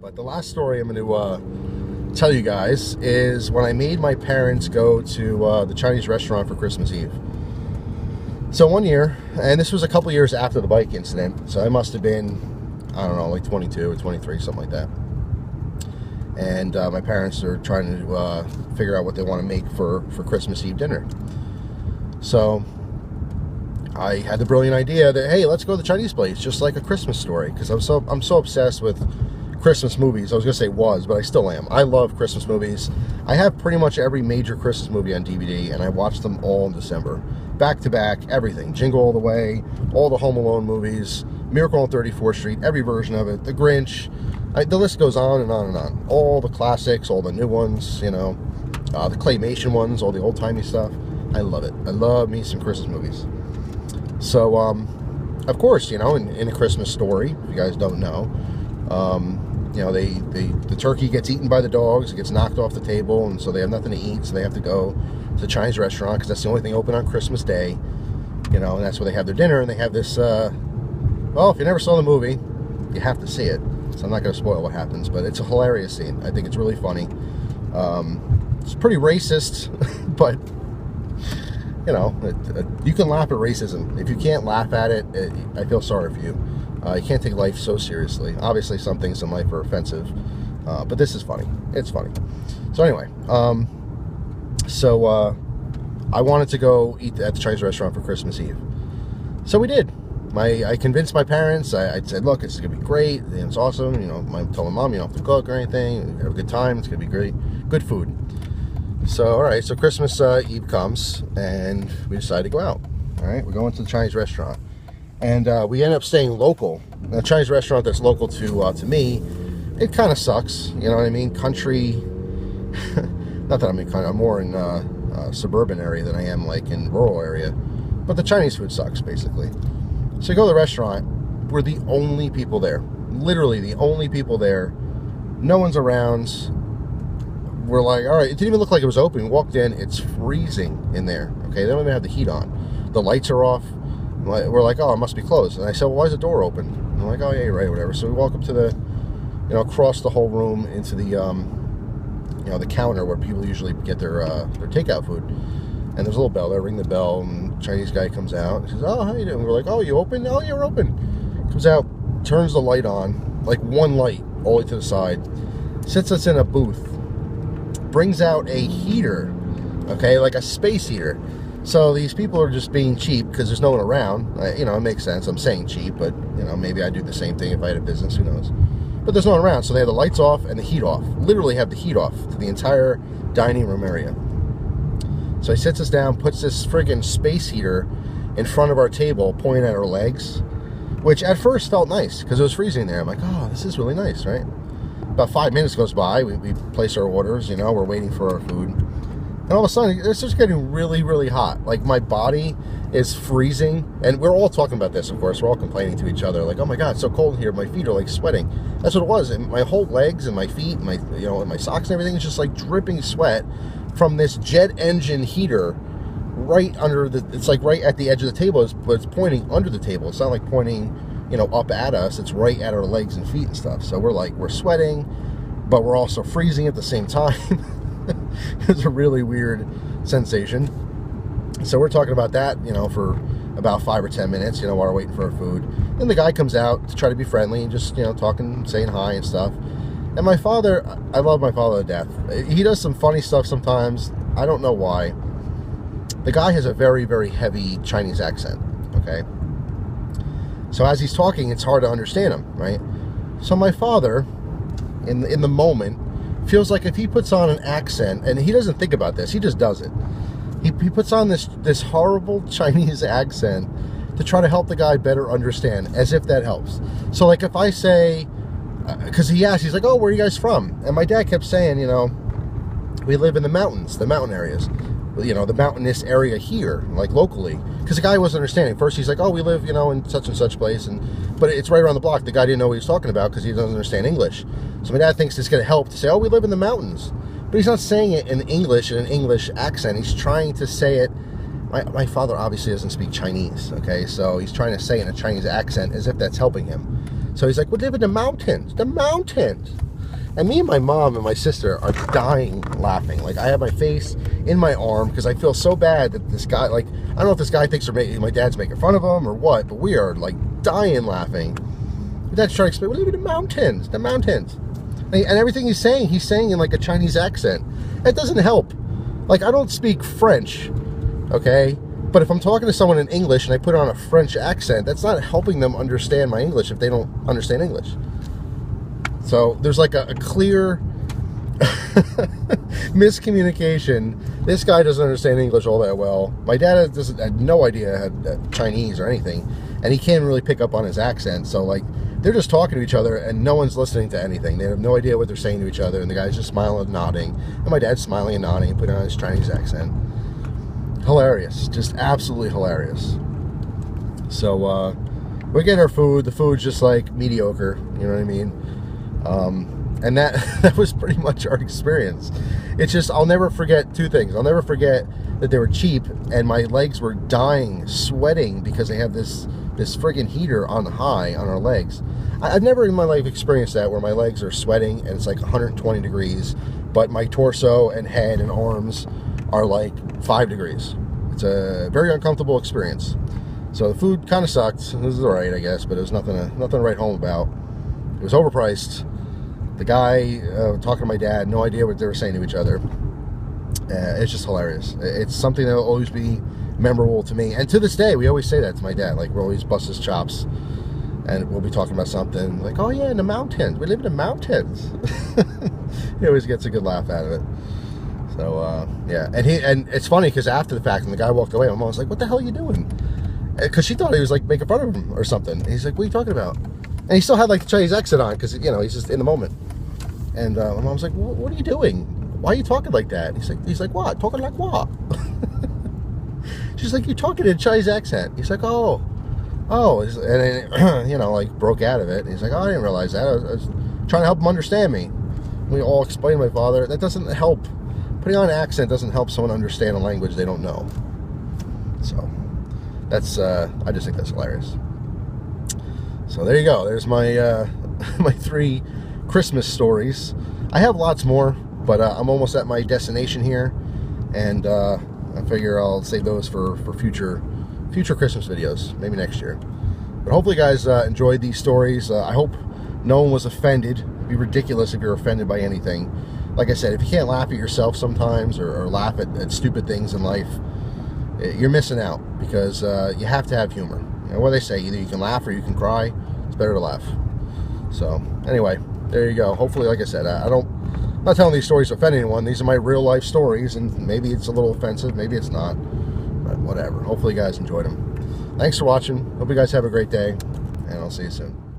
But the last story I'm going to tell you guys is when I made my parents go to the Chinese restaurant for Christmas Eve. So one year, and this was a couple years after the bike incident, so I must have been, I don't know, like 22 or 23, something like that. And my parents are trying to figure out what they want to make for Christmas Eve dinner. So I had the brilliant idea that, hey, let's go to the Chinese place, just like A Christmas Story, because I'm so obsessed with Christmas movies. I was going to say was, but I still am. I love Christmas movies. I have pretty much every major Christmas movie on DVD, and I watch them all in December. Back to back, everything. Jingle All the Way, all the Home Alone movies, Miracle on 34th Street, every version of it, The Grinch. The list goes on and on and on. All the classics, all the new ones, you know, the claymation ones, all the old-timey stuff. I love it. I love me some Christmas movies. So, of course, you know, in A Christmas Story, if you guys don't know, you know, the turkey gets eaten by the dogs, it gets knocked off the table, and so they have nothing to eat, so they have to go to the Chinese restaurant, because that's the only thing open on Christmas Day, you know, and that's where they have their dinner, and they have this, well, if you never saw the movie, you have to see it, so I'm not going to spoil what happens, but it's a hilarious scene. I think it's really funny. It's pretty racist, but, you know, you can laugh at racism. If you can't laugh at it, I feel sorry for you. You can't take life so seriously. Obviously, some things in life are offensive, but this is funny. It's funny. So anyway, I wanted to go eat at the Chinese restaurant for Christmas Eve. So we did. I convinced my parents. I said, look, it's going to be great. It's awesome. You know, I told my mom, you don't have to cook or anything. Have a good time. It's going to be great. Good food. So, all right. So Christmas Eve comes, and we decided to go out. All right. We're going to the Chinese restaurant. And we end up staying local. A Chinese restaurant that's local to me, it kind of sucks. You know what I mean? Country. Not that I'm in country. I'm more in suburban area than I am like in rural area. But the Chinese food sucks, basically. So you go to the restaurant. We're the only people there. Literally the only people there. No one's around. We're like, all right. It didn't even look like it was open. We walked in. It's freezing in there. Okay, they don't even have the heat on. The lights are off. We're like, oh, it must be closed. And I said, well, why is the door open? And I'm like, oh, yeah, you're right, whatever. So we walk up to the, you know, across the whole room into the, you know, the counter where people usually get their takeout food. And there's a little bell there. Ring the bell, and the Chinese guy comes out. He says, oh, how you doing? We're like, oh, you open? Oh, you're open. Comes out, turns the light on, like one light all the way to the side, sits us in a booth, brings out a heater, okay, like a space heater. So these people are just being cheap because there's no one around. You know, it makes sense. I'm saying cheap, but, you know, maybe I'd do the same thing if I had a business. Who knows? But there's no one around, so they have the lights off and the heat off. Literally have the heat off to the entire dining room area. So he sits us down, puts this friggin' space heater in front of our table, pointing at our legs, which at first felt nice because it was freezing there. I'm like, oh, this is really nice, right? About 5 minutes goes by. We place our orders, you know, we're waiting for our food. And all of a sudden, it's just getting really, really hot. Like, my body is freezing. And we're all talking about this, of course. We're all complaining to each other. Like, oh, my God, it's so cold here. My feet are, like, sweating. That's what it was. And my whole legs and my feet, and you know, and my socks and everything is just, like, dripping sweat from this jet engine heater right under the... It's, like, right at the edge of the table. But it's pointing under the table. It's not, like, pointing, you know, up at us. It's right at our legs and feet and stuff. So we're, like, we're sweating, but we're also freezing at the same time. It's a really weird sensation. So we're talking about that, you know, for about 5 or 10 minutes, you know, while we're waiting for our food. Then the guy comes out to try to be friendly and just, you know, talking, saying hi and stuff. And my father, I love my father to death. He does some funny stuff sometimes. I don't know why. The guy has a very, very heavy Chinese accent, okay? So as he's talking, it's hard to understand him, right? So my father, in the moment, feels like if he puts on an accent, and he doesn't think about this, he just does it. He puts on this horrible Chinese accent to try to help the guy better understand, as if that helps. So, like, if I say, because he asked, he's like, oh, where are you guys from? And my dad kept saying, you know, we live in the mountains, the mountain areas. You know, the mountainous area here, like locally. Because the guy wasn't understanding. First, he's like, oh, we live, you know, in such and such place. But it's right around the block. The guy didn't know what he was talking about because he doesn't understand English. So my dad thinks it's going to help to say, oh, we live in the mountains. But he's not saying it in English, in an English accent. He's trying to say it. My father obviously doesn't speak Chinese, okay? So he's trying to say it in a Chinese accent as if that's helping him. So he's like, we live in the mountains. The mountains. And me and my mom and my sister are dying laughing. Like, I have my face in my arm because I feel so bad that this guy, like, I don't know if this guy thinks my dad's making fun of him or what, but we are, like, dying laughing. My dad's trying to explain, well, look at the mountains, the mountains. And everything he's saying in, like, a Chinese accent. It doesn't help. Like, I don't speak French, okay? But if I'm talking to someone in English and I put on a French accent, that's not helping them understand my English if they don't understand English. So there's like a clear miscommunication. This guy doesn't understand English all that well. My dad had no idea Chinese or anything, and he can't really pick up on his accent. So like, they're just talking to each other and no one's listening to anything. They have no idea what they're saying to each other, and the guy's just smiling and nodding, and my dad's smiling and nodding and putting on his Chinese accent. Hilarious, just absolutely hilarious. So we get our food. The food's just like mediocre, you know what I mean? And that was pretty much our experience. It's just, I'll never forget two things. I'll never forget that they were cheap and my legs were dying, sweating, because they have this friggin' heater on high on our legs. I've never in my life experienced that, where my legs are sweating and it's like 120 degrees, but my torso and head and arms are like 5 degrees. It's a very uncomfortable experience. So the food kind of sucked. This is alright, I guess, but it was nothing to write home about. It was overpriced. The guy talking to my dad, no idea what they were saying to each other. It's just hilarious. It's something that will always be memorable to me. And to this day, we always say that to my dad. Like, we'll always bust his chops. And we'll be talking about something like, oh yeah, in the mountains. We live in the mountains. He always gets a good laugh out of it. So, yeah. And it's funny because after the fact, when the guy walked away, my mom was like, what the hell are you doing? Because she thought he was like making fun of him or something. And he's like, what are you talking about? And he still had like the Chinese accent on because, you know, he's just in the moment. And my mom's like, what are you doing? Why are you talking like that? And he's like, what? Talking like what? She's like, you're talking in a Chinese accent. He's like, oh. And then, you know, like broke out of it. He's like, oh, I didn't realize that. I was trying to help him understand me. We all explained to my father. That doesn't help. Putting on an accent doesn't help someone understand a language they don't know. So that's, I just think that's hilarious. So there you go. There's my my 3 Christmas stories. I have lots more, but I'm almost at my destination here, and I figure I'll save those for future Christmas videos, maybe next year. But hopefully you guys enjoyed these stories. I hope no one was offended. It'd be ridiculous if you're offended by anything. Like I said, if you can't laugh at yourself sometimes, or laugh at stupid things in life, you're missing out, because you have to have humor. You know what they say, either you can laugh or you can cry. It's better to laugh. So anyway, there you go. Hopefully, like I said, I'm not telling these stories to offend anyone. These are my real life stories, and maybe it's a little offensive, maybe it's not, but whatever. Hopefully you guys enjoyed them. Thanks for watching. Hope you guys have a great day, and I'll see you soon.